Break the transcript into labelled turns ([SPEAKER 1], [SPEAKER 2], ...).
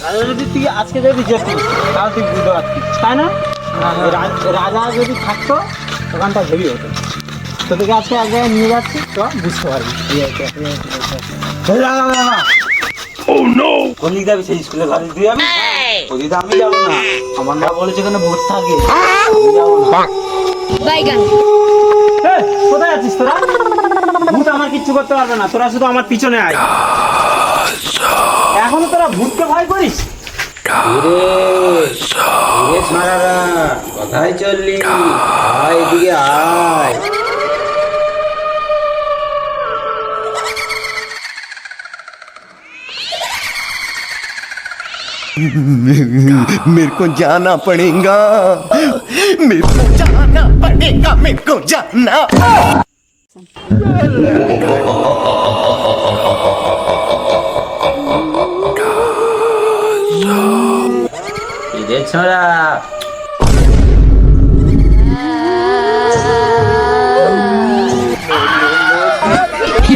[SPEAKER 1] রাজা যদি তুই আজকে যদি যেতিস তাহলে তুই বুঝতে পারতিস, তাই না? রাজা যদি থাকতো ওখানটা হেভি হতো। তোদেরকে আজকে এক জায়গায় নিয়ে যাচ্ছি, তো বুঝতে পারবি। কোন দিক যাবি? সেই স্কুলে ঘরে দিয়ে যাবি? ওদিকে আমি যাবো না, আমার মা বলেছে এখানে ভোট থাকে, আমি যাবো না। কোথায় আছিস তোরা? ভূত আমার কিচ্ছু করতে পারবে না, তোরা শুধু আমার পিছনে আয়। এখনো তোরা ভূতকে ভয় করিস?
[SPEAKER 2] কোথায় চললি? আয় এদিকে আয়।
[SPEAKER 3] मेरे को जाना पड़ेगा, मेरे को जाना पड़ेगा, मेरे को जाना।
[SPEAKER 2] ইরে ছোড়া,
[SPEAKER 4] কি